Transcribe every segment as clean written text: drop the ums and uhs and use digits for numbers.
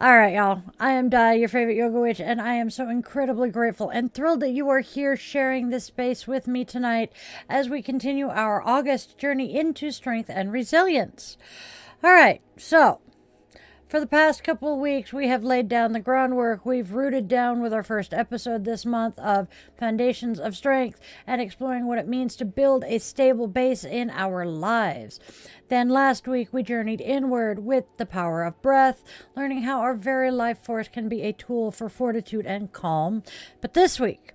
All right, y'all. I am Di, your favorite yoga witch, and I am so incredibly grateful and thrilled that you are here sharing this space with me tonight as we continue our August journey into strength and resilience. All right, so for the past couple of weeks, we have laid down the groundwork. We've rooted down with our first episode this month of Foundations of Strength and exploring what it means to build a stable base in our lives. Then last week, we journeyed inward with the power of breath, learning how our very life force can be a tool for fortitude and calm. But this week,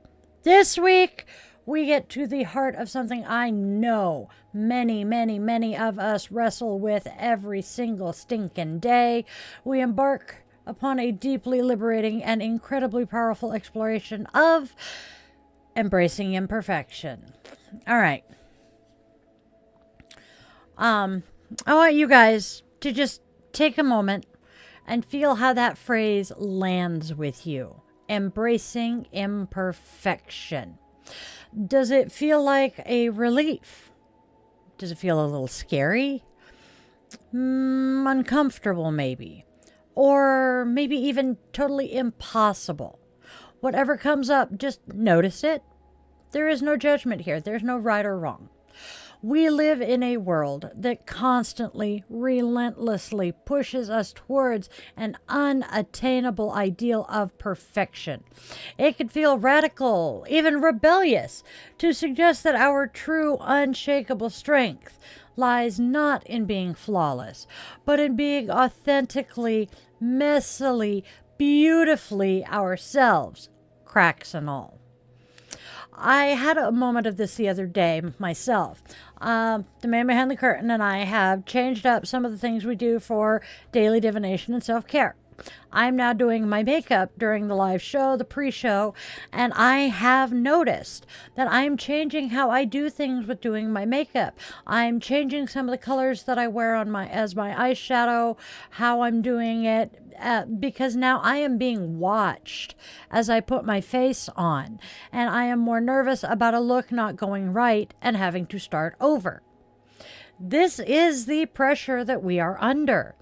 we get to the heart of something I know many of us wrestle with every single stinking day. We embark upon a deeply liberating and incredibly powerful exploration of embracing imperfection. All right. I want you guys to just take a moment and feel how that phrase lands with you. Embracing imperfection. Does it feel like a relief? Does it feel a little scary? Uncomfortable, maybe. Or maybe even totally impossible. Whatever comes up, just notice it. There is no judgment here. There's no right or wrong. We live in a world that constantly, relentlessly pushes us towards an unattainable ideal of perfection. It can feel radical, even rebellious, to suggest that our true, unshakable strength lies not in being flawless, but in being authentically, messily, beautifully ourselves, cracks and all. I had a moment of this the other day myself. The man behind the curtain and I have changed up some of the things we do for daily divination and self-care. I'm now doing my makeup during the live show, the pre-show, and I have noticed that I'm changing how I do things with doing my makeup. I'm changing some of the colors that I wear on as my eyeshadow, how I'm doing it, because now I am being watched as I put my face on, and I am more nervous about a look not going right and having to start over. This is the pressure that we are under.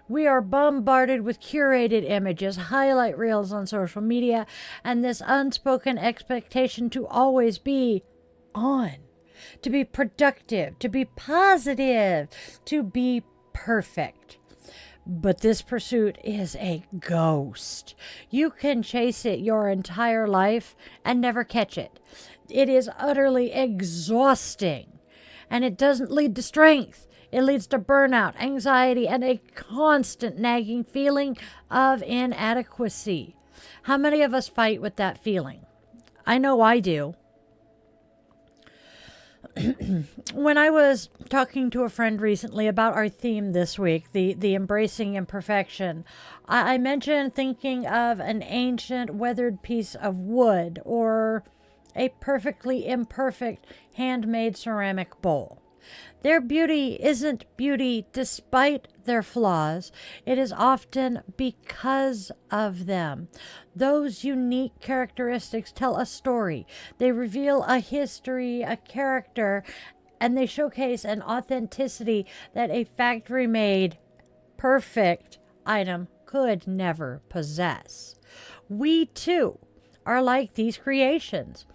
We are bombarded with curated images, highlight reels on social media, and this unspoken expectation to always be on, to be productive, to be positive, to be perfect. But this pursuit is a ghost. You can chase it your entire life and never catch it. It is utterly exhausting, and it doesn't lead to strength. It leads to burnout, anxiety, and a constant nagging feeling of inadequacy. How many of us fight with that feeling? I know I do. When I was talking to a friend recently about our theme this week, the embracing imperfection, I mentioned thinking of an ancient weathered piece of wood or a perfectly imperfect handmade ceramic bowl. Their beauty isn't beauty despite their flaws. It is often because of them. Those unique characteristics tell a story. They reveal a history, a character, and they showcase an authenticity that a factory-made, perfect item could never possess. We, too, are like these creations.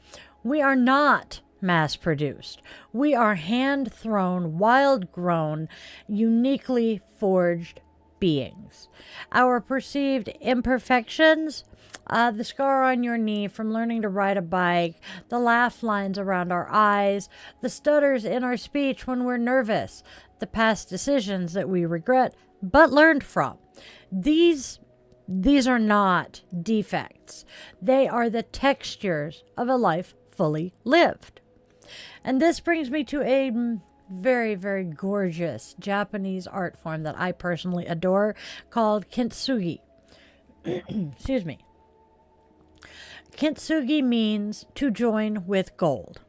We are not mass-produced. We are hand-thrown, wild-grown, uniquely forged beings. Our perceived imperfections, the scar on your knee from learning to ride a bike, the laugh lines around our eyes, the stutters in our speech when we're nervous, the past decisions that we regret but learned from. These are not defects. They are the textures of a life fully lived. And this brings me to a very gorgeous Japanese art form that I personally adore called Kintsugi. Excuse me. Kintsugi means to join with gold.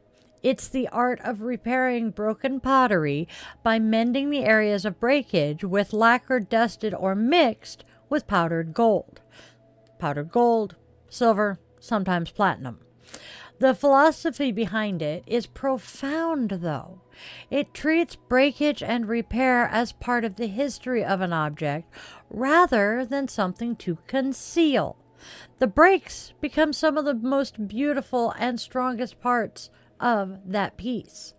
It's the art of repairing broken pottery by mending the areas of breakage with lacquer dusted or mixed with powdered gold. Powdered gold, silver, sometimes platinum. The philosophy behind it is profound, though. It treats breakage and repair as part of the history of an object rather than something to conceal. The breaks become some of the most beautiful and strongest parts of that piece.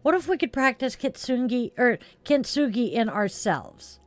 What if we could practice Kintsugi in ourselves?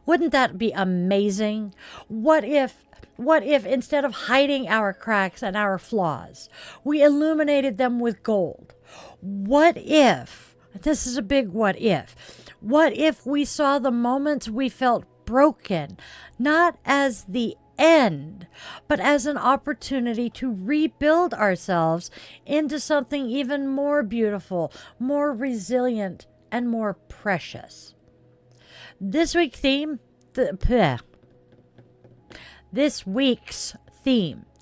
Wouldn't that be amazing? What if instead of hiding our cracks and our flaws, we illuminated them with gold? What if, this is a big what if we saw the moments we felt broken, not as the end, but as an opportunity to rebuild ourselves into something even more beautiful, more resilient, and more precious? This week's theme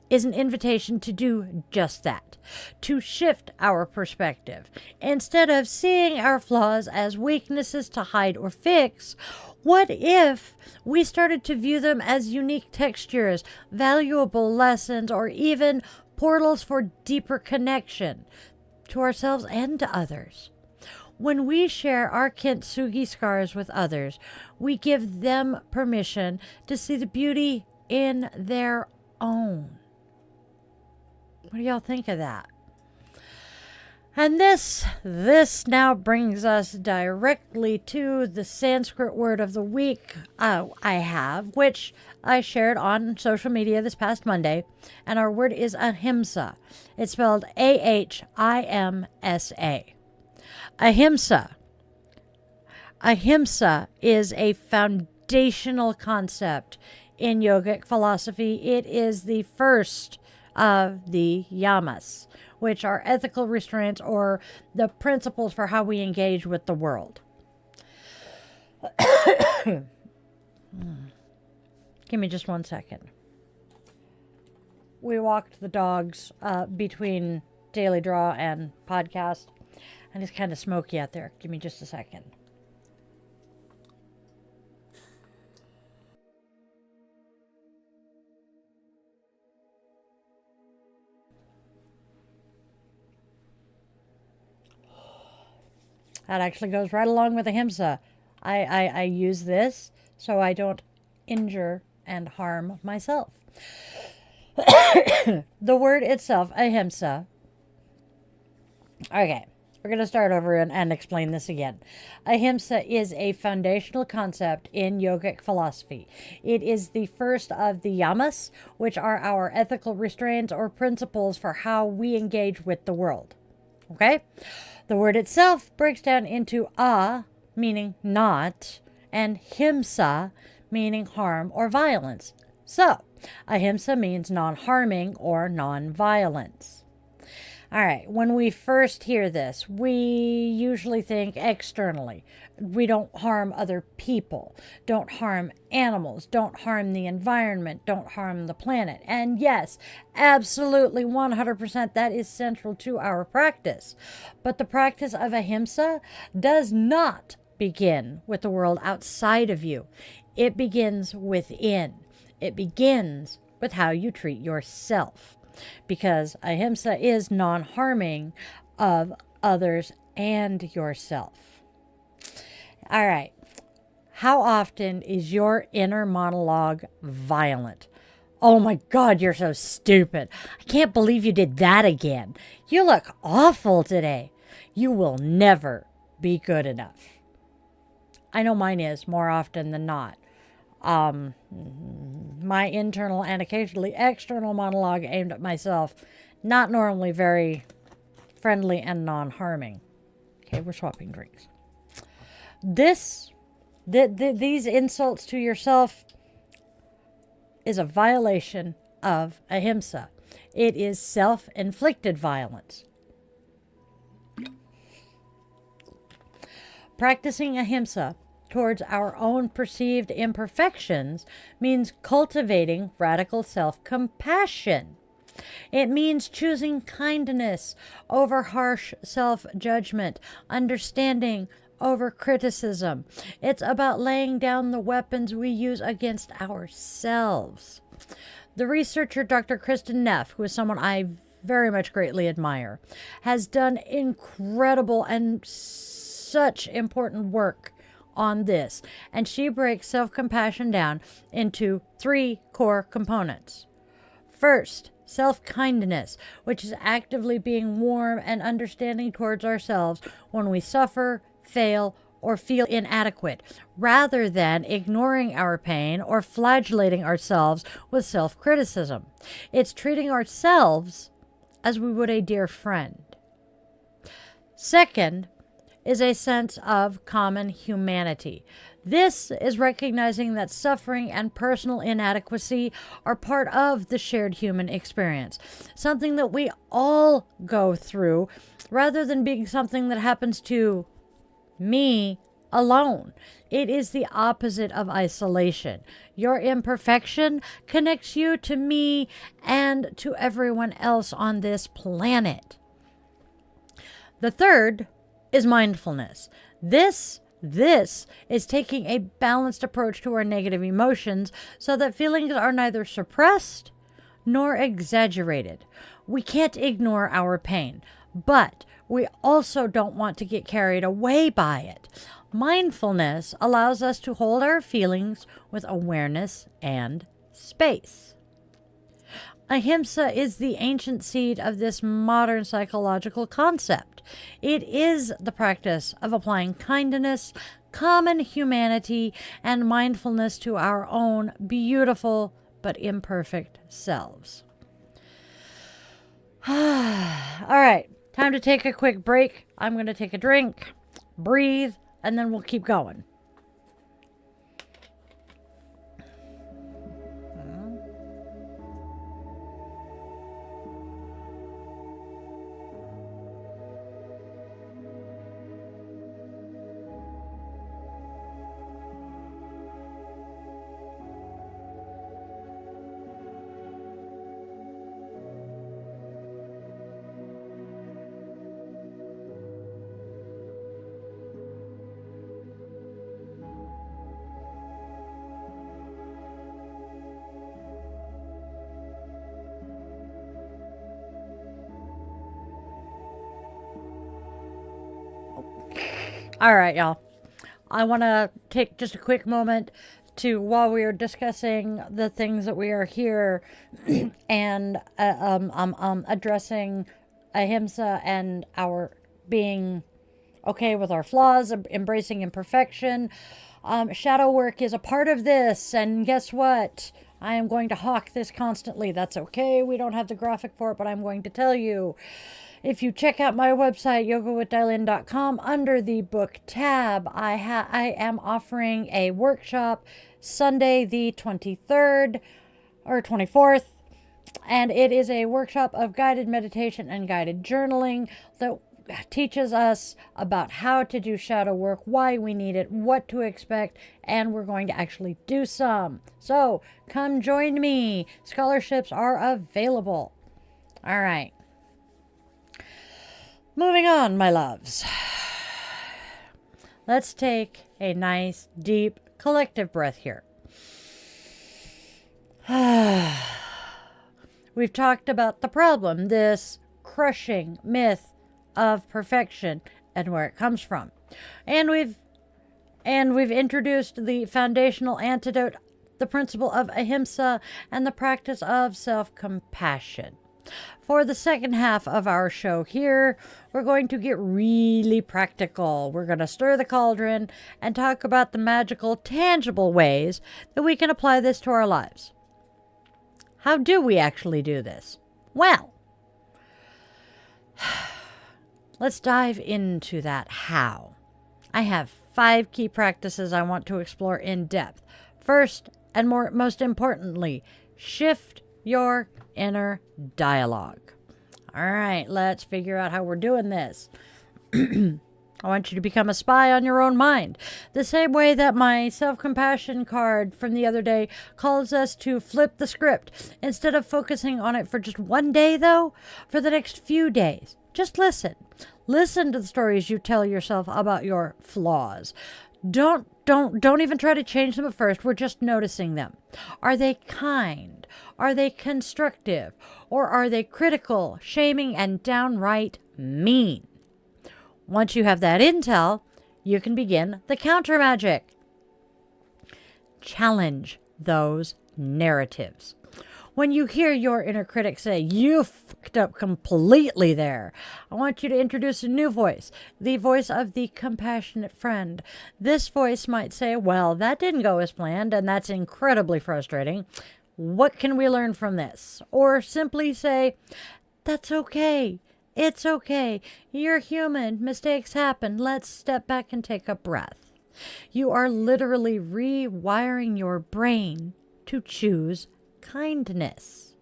is an invitation to do just that, to shift our perspective. Instead of seeing our flaws as weaknesses to hide or fix, what if we started to view them as unique textures, valuable lessons, or even portals for deeper connection to ourselves and to others? When we share our Kintsugi scars with others, we give them permission to see the beauty in their own. What do y'all think of that? And this now brings us directly to the Sanskrit word of the week I have, which I shared on social media this past Monday. And our word is ahimsa. It's spelled Ahimsa. Ahimsa. Ahimsa is a foundational concept in yogic philosophy. It is the first of the yamas, which are ethical restraints or the principles for how we engage with the world. Give me just 1 second. We walked the dogs between Daily Draw and podcast, and it's kind of smoky out there. Give me just a second. That actually goes right along with ahimsa. I use this so I don't injure and harm myself. The word itself, ahimsa. Okay, we're going to start over and explain this again. Ahimsa is a foundational concept in yogic philosophy. It is the first of the yamas, which are our ethical restraints or principles for how we engage with the world. Okay? The word itself breaks down into meaning not, and himsa, meaning harm or violence. So, ahimsa means non-harming or non-violence. All right, when we first hear this, we usually think externally. We don't harm other people, don't harm animals, don't harm the environment, don't harm the planet. And yes, absolutely 100% that is central to our practice. But the practice of ahimsa does not begin with the world outside of you. It begins within. It begins with how you treat yourself. Because ahimsa is non-harming of others and yourself. All right. How often is your inner monologue violent? Oh my God, you're so stupid. I can't believe you did that again. You look awful today. You will never be good enough. I know mine is more often than not. My internal and occasionally external monologue aimed at myself, not normally very friendly and non-harming. Okay, we're swapping drinks. These insults to yourself is a violation of ahimsa. It is self-inflicted violence. Practicing ahimsa towards our own perceived imperfections means cultivating radical self-compassion. It means choosing kindness over harsh self-judgment, understanding over criticism. It's about laying down the weapons we use against ourselves. The researcher Dr. Kristen Neff, who is someone I very much greatly admire, has done incredible and such important work on this. And she breaks self-compassion down into 3 core components. First, self-kindness, which is actively being warm and understanding towards ourselves when we suffer, fail, or feel inadequate, rather than ignoring our pain or flagellating ourselves with self-criticism. It's treating ourselves as we would a dear friend. Second is a sense of common humanity. This is recognizing that suffering and personal inadequacy are part of the shared human experience, something that we all go through, rather than being something that happens to me alone. It is the opposite of isolation. Your imperfection connects you to me and to everyone else on this planet. The third is mindfulness. This is taking a balanced approach to our negative emotions so that feelings are neither suppressed nor exaggerated. We can't ignore our pain, but we also don't want to get carried away by it. Mindfulness allows us to hold our feelings with awareness and space. Ahimsa is the ancient seed of this modern psychological concept. It is the practice of applying kindness, common humanity, and mindfulness to our own beautiful but imperfect selves. All right, time to take a quick break. I'm going to take a drink, breathe, and then we'll keep going. All right, y'all. I want to take just a quick moment to, while we are discussing the things that we are here and addressing ahimsa and our being okay with our flaws, embracing imperfection. Shadow work is a part of this, and guess what? I am going to hawk this constantly. That's okay. We don't have the graphic for it, but I'm going to tell you. If you check out my website, yogawithdylin.com, under the book tab, I am offering a workshop Sunday the 23rd or 24th, and it is a workshop of guided meditation and guided journaling that teaches us about how to do shadow work, why we need it, what to expect, and we're going to actually do some. So come join me. Scholarships are available. All right. Moving on, my loves. Let's take a nice, deep, collective breath here. We've talked about the problem, this crushing myth of perfection and where it comes from. And we've introduced the foundational antidote, the principle of ahimsa, and the practice of self-compassion. For the second half of our show here, we're going to get really practical. We're going to stir the cauldron and talk about the magical, tangible ways that we can apply this to our lives. How do we actually do this? Well, let's dive into that how. I have 5 key practices I want to explore in depth. First, and most importantly, shift your inner dialogue. All right, let's figure out how we're doing this. I want you to become a spy on your own mind. The same way that my self-compassion card from the other day calls us to flip the script. Instead of focusing on it for just one day, though, for the next few days, just listen. Listen to the stories you tell yourself about your flaws. Don't even try to change them at first. We're just noticing them. Are they kind? Are they constructive? Or are they critical, shaming, and downright mean? Once you have that intel, you can begin the counter magic. Challenge those narratives. When you hear your inner critic say, "You fucked up completely there," I want you to introduce a new voice, the voice of the compassionate friend. This voice might say, "Well, that didn't go as planned, and that's incredibly frustrating. What can we learn from this?" Or simply say, "That's okay. It's okay. You're human. Mistakes happen. Let's step back and take a breath." You are literally rewiring your brain to choose kindness.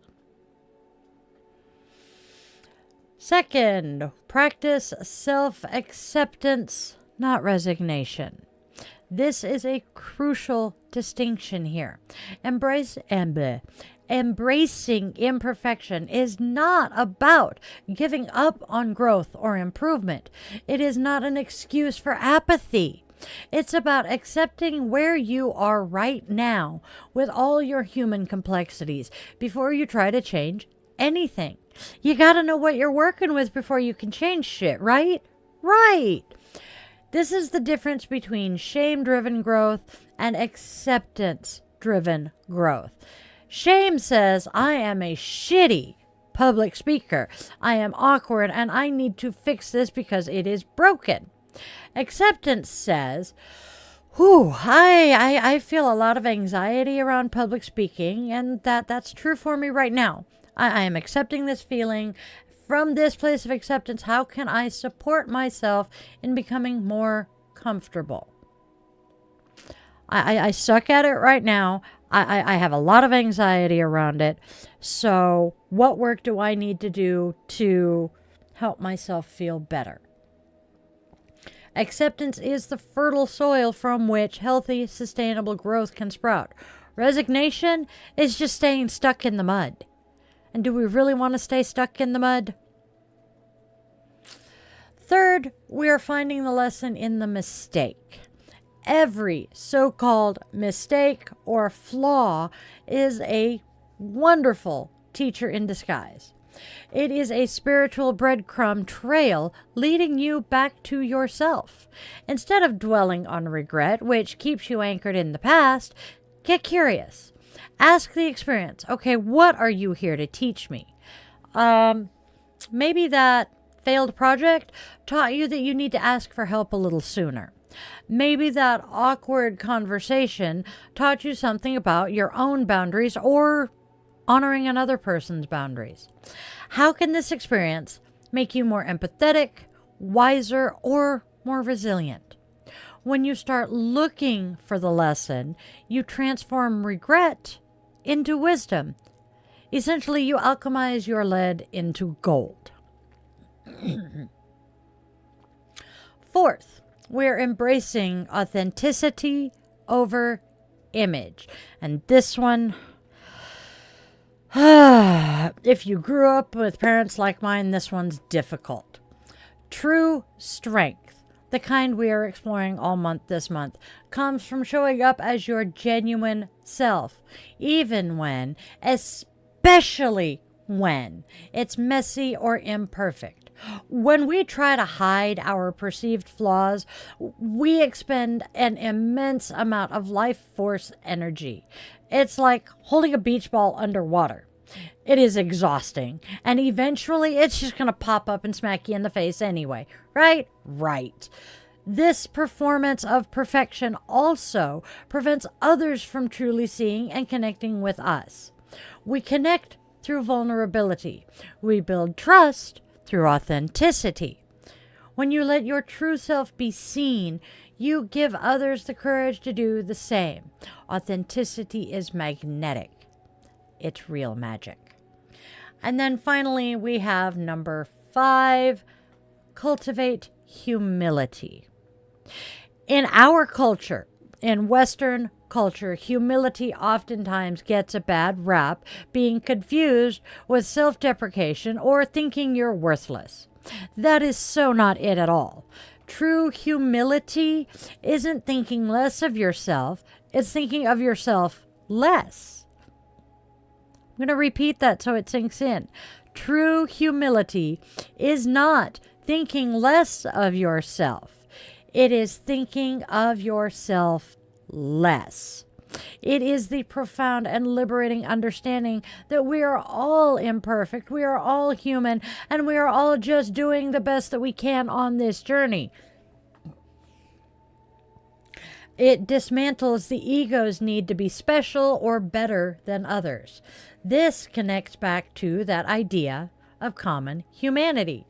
Second, practice self-acceptance, not resignation. This is a crucial distinction here. Embracing imperfection is not about giving up on growth or improvement. It is not an excuse for apathy. It's about accepting where you are right now with all your human complexities before you try to change anything. You got to know what you're working with before you can change shit, right? Right. This is the difference between shame-driven growth and acceptance-driven growth. Shame says, "I am a shitty public speaker. I am awkward and I need to fix this because it is broken." Acceptance says, I feel a lot of anxiety around public speaking, and that's true for me right now. I am accepting this feeling. From this place of acceptance, how can I support myself in becoming more comfortable? I suck at it right now. I have a lot of anxiety around it. So what work do I need to do to help myself feel better? Acceptance is the fertile soil from which healthy, sustainable growth can sprout. Resignation is just staying stuck in the mud. And do we really want to stay stuck in the mud? Third, we are finding the lesson in the mistake. Every so-called mistake or flaw is a wonderful teacher in disguise. It is a spiritual breadcrumb trail leading you back to yourself. Instead of dwelling on regret, which keeps you anchored in the past, get curious. Ask the experience, okay, what are you here to teach me? Maybe that failed project taught you that you need to ask for help a little sooner. Maybe that awkward conversation taught you something about your own boundaries or honoring another person's boundaries. How can this experience make you more empathetic, wiser, or more resilient? When you start looking for the lesson, you transform regret into wisdom. Essentially, you alchemize your lead into gold. Fourth, we're embracing authenticity over image. And this one, if you grew up with parents like mine, this one's difficult. True strength, the kind we are exploring all month this month, comes from showing up as your genuine self, even when, especially when, it's messy or imperfect. When we try to hide our perceived flaws, we expend an immense amount of life force energy. It's like holding a beach ball underwater. It is exhausting, and eventually it's just going to pop up and smack you in the face anyway, right? Right. This performance of perfection also prevents others from truly seeing and connecting with us. We connect through vulnerability. We build trust through authenticity. When you let your true self be seen, you give others the courage to do the same. Authenticity is magnetic. It's real magic. And then finally, we have number 5, cultivate humility. In our culture, in Western culture, humility oftentimes gets a bad rap, being confused with self-deprecation or thinking you're worthless. That is so not it at all. True humility isn't thinking less of yourself, it's thinking of yourself less. I'm going to repeat that so it sinks in. True humility is not thinking less of yourself. It is thinking of yourself less. It is the profound and liberating understanding that we are all imperfect, we are all human, and we are all just doing the best that we can on this journey. It dismantles the ego's need to be special or better than others. This connects back to that idea of common humanity.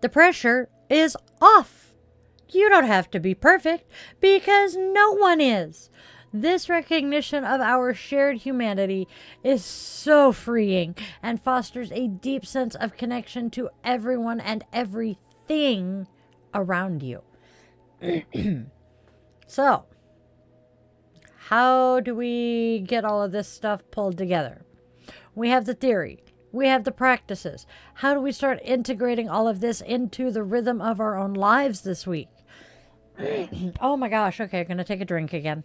The pressure is off. You don't have to be perfect because no one is. This recognition of our shared humanity is so freeing and fosters a deep sense of connection to everyone and everything around you. So, how do we get all of this stuff pulled together? We have the theory. We have the practices. How do we start integrating all of this into the rhythm of our own lives this week? Oh my gosh. Okay, I'm going to take a drink again.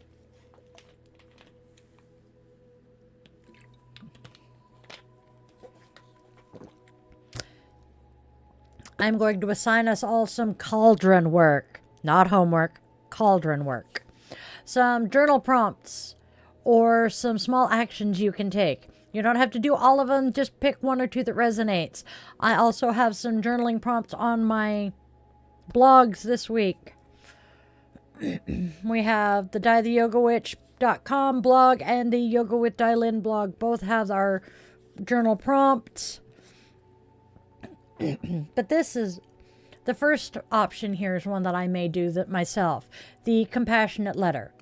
I'm going to assign us all some cauldron work. Not homework, cauldron work. Some journal prompts or some small actions you can take. You don't have to do all of them. Just pick one or two that resonates. I also have some journaling prompts on my blogs this week. We have the DieTheYogaWitch.com blog and the Yoga with Dailin blog. Both have our journal prompts. But this is the first option here is one that I may do that myself. The compassionate letter.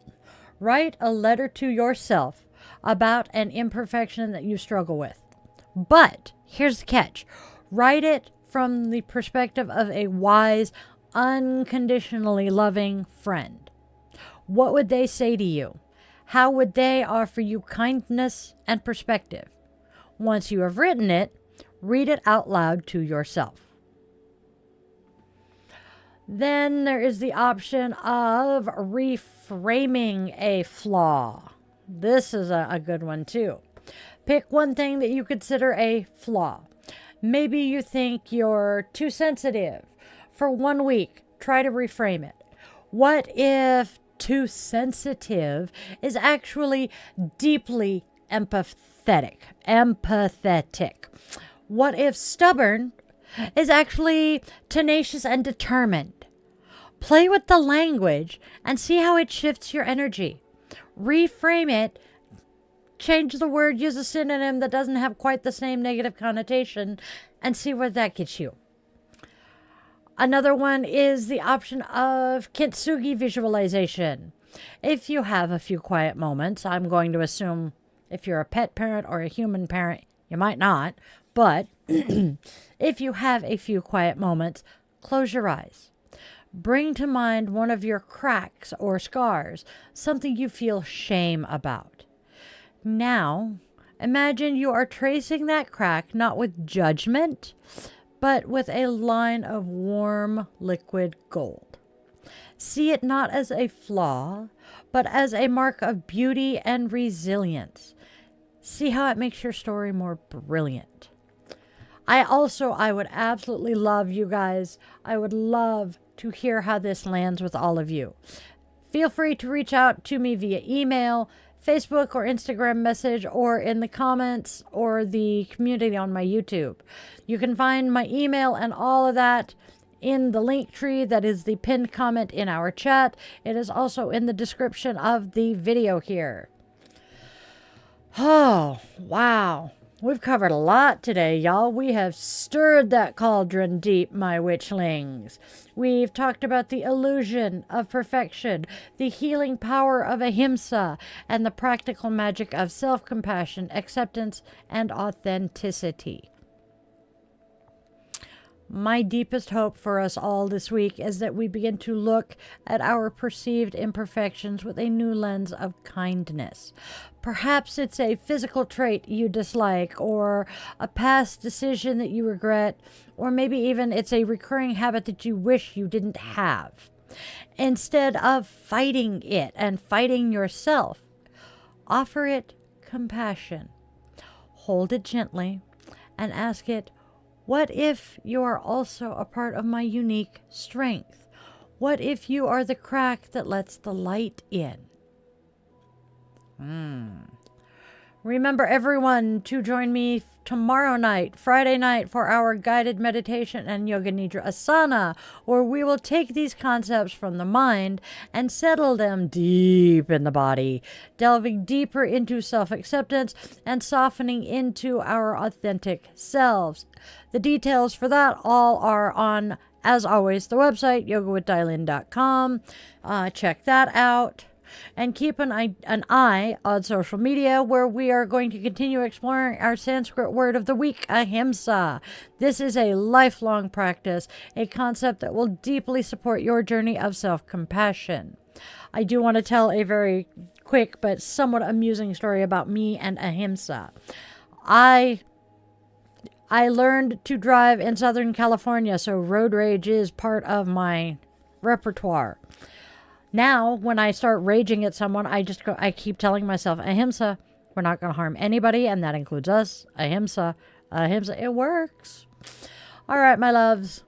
Write a letter to yourself about an imperfection that you struggle with. But here's the catch. Write it from the perspective of a wise, unconditionally loving friend. What would they say to you? How would they offer you kindness and perspective? Once you have written it, read it out loud to yourself. Then there is the option of reframing a flaw. This is a good one too. Pick one thing that you consider a flaw. Maybe you think you're too sensitive. For 1 week, try to reframe it. What if too sensitive is actually deeply empathetic? What if stubborn is actually tenacious and determined? Play with the language and see how it shifts your energy. Reframe it, change the word, use a synonym that doesn't have quite the same negative connotation, and see where that gets you. Another one is the option of Kintsugi visualization. If you have a few quiet moments, I'm going to assume if you're a pet parent or a human parent, you might not, but if you have a few quiet moments, close your eyes. Bring to mind one of your cracks or scars, something you feel shame about. Now, imagine you are tracing that crack not with judgment, but with a line of warm liquid gold. See it not as a flaw, but as a mark of beauty and resilience. See how it makes your story more brilliant. I would absolutely love you guys. I would love to hear how this lands with all of you. Feel free to reach out to me via email, Facebook or Instagram message, or in the comments or the community on my YouTube. You can find my email and all of that in the link tree that is the pinned comment in our chat. It is also in the description of the video here. Oh, wow. We've covered a lot today, y'all. We have stirred that cauldron deep, my witchlings. We've talked about the illusion of perfection, the healing power of ahimsa, and the practical magic of self-compassion, acceptance, and authenticity. My deepest hope for us all this week is that we begin to look at our perceived imperfections with a new lens of kindness. Perhaps it's a physical trait you dislike, or a past decision that you regret, or maybe even it's a recurring habit that you wish you didn't have. Instead of fighting it and fighting yourself, Offer it compassion. Hold it gently and ask it, what if you are also a part of my unique strength? What if you are the crack that lets the light in? Remember, everyone, to join me tomorrow night, Friday night, for our guided meditation and Yoga Nidra Asana, where we will take these concepts from the mind and settle them deep in the body, delving deeper into self-acceptance and softening into our authentic selves. The details for that all are on, as always, the website, yogawithdylin.com. Check that out. And keep an eye on social media, where we are going to continue exploring our Sanskrit word of the week, Ahimsa. This is a lifelong practice, a concept that will deeply support your journey of self-compassion. I do want to tell a very quick but somewhat amusing story about me and Ahimsa. I learned to drive in Southern California, so road rage is part of my repertoire. Now, when I start raging at someone, I keep telling myself, Ahimsa, we're not going to harm anybody, and that includes us. Ahimsa, Ahimsa, it works. All right, my loves.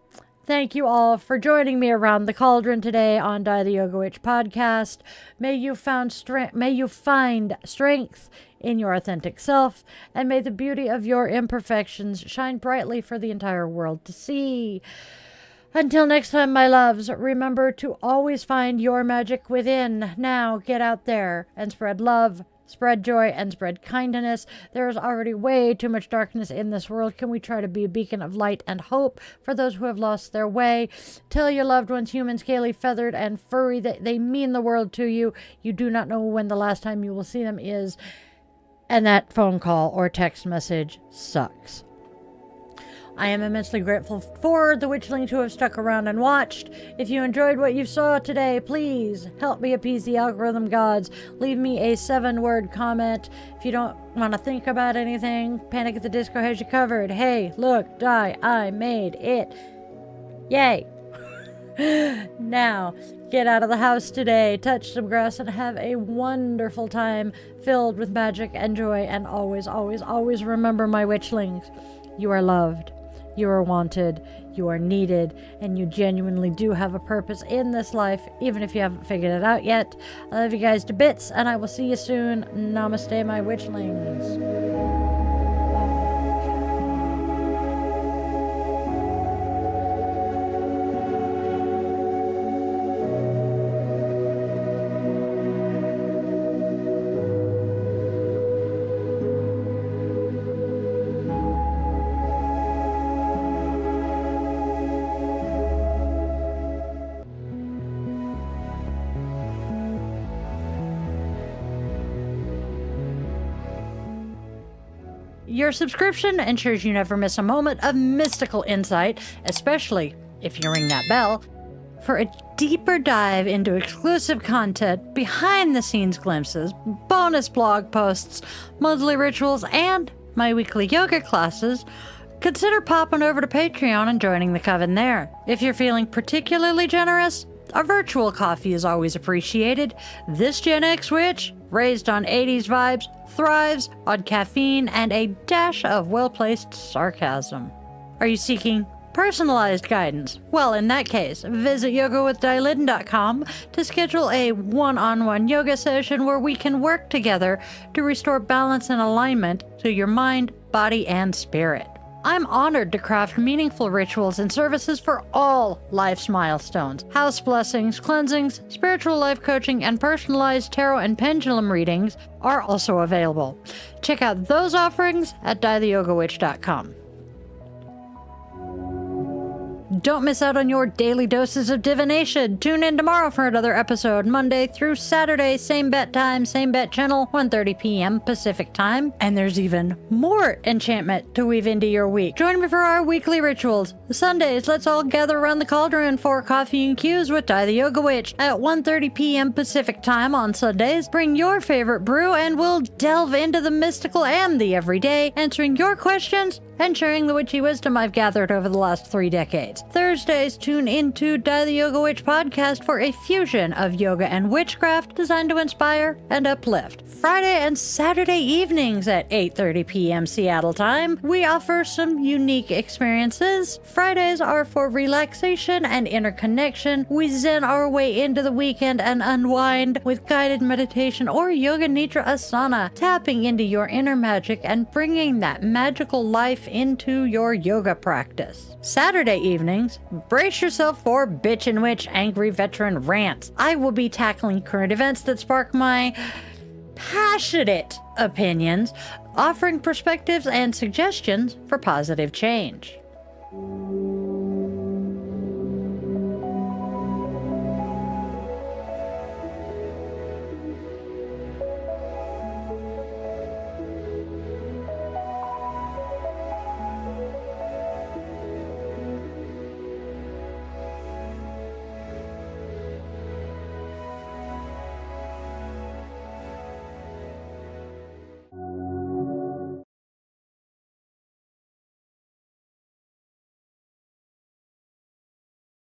Thank you all for joining me around the cauldron today on Die the Yoga Witch podcast. May you find strength in your authentic self, and may the beauty of your imperfections shine brightly for the entire world to see. Until next time, my loves, remember to always find your magic within. Now, get out there and spread love, spread joy, and spread kindness. There is already way too much darkness in this world. Can we try to be a beacon of light and hope for those who have lost their way? Tell your loved ones, human, scaly, feathered, and furry, that they mean the world to you. You do not know when the last time you will see them is, and that phone call or text message sucks. I am immensely grateful for the Witchlings who have stuck around and watched. If you enjoyed what you saw today, please help me appease the algorithm gods. Leave me a 7-word comment. If you don't want to think about anything, Panic at the Disco has you covered. Hey, look, die, I made it. Yay. Now, get out of the house today, touch some grass, and have a wonderful time filled with magic and joy. And always, always, always remember, my Witchlings, you are loved. You are wanted, you are needed, and you genuinely do have a purpose in this life, even if you haven't figured it out yet. I love you guys to bits, and I will see you soon. Namaste, my Witchlings. Your subscription ensures you never miss a moment of mystical insight, especially if you ring that bell. For a deeper dive into exclusive content, behind-the-scenes glimpses, bonus blog posts, monthly rituals, and my weekly yoga classes, consider popping over to Patreon and joining the coven there. If you're feeling particularly generous, a virtual coffee is always appreciated. This Gen X witch, raised on 80s vibes, thrives on caffeine and a dash of well-placed sarcasm. Are you seeking personalized guidance? Well, in that case, visit yogawithdylin.com to schedule a one-on-one yoga session where we can work together to restore balance and alignment to your mind, body, and spirit. I'm honored to craft meaningful rituals and services for all life's milestones. House blessings, cleansings, spiritual life coaching, and personalized tarot and pendulum readings are also available. Check out those offerings at dietheyogawitch.com. Don't miss out on your daily doses of divination. Tune in tomorrow for another episode, Monday through Saturday, same bat time, same bat channel, 1:30 p.m. Pacific time. And there's even more enchantment to weave into your week. Join me for our weekly rituals. Sundays, let's all gather around the cauldron for coffee and cues with Die the Yoga Witch at 1:30 p.m. Pacific time on Sundays. Bring your favorite brew and we'll delve into the mystical and the everyday, answering your questions and sharing the witchy wisdom I've gathered over the last 3 decades. Thursdays, tune into Die the Yoga Witch podcast for a fusion of yoga and witchcraft designed to inspire and uplift. Friday and Saturday evenings at 8:30 p.m. Seattle time, we offer some unique experiences. Fridays are for relaxation and interconnection. We zen our way into the weekend and unwind with guided meditation or yoga nidra asana, tapping into your inner magic and bringing that magical life into your yoga practice. Saturday evenings, brace yourself for Bitch and Witch Angry Veteran Rants. I will be tackling current events that spark my passionate opinions, offering perspectives and suggestions for positive change.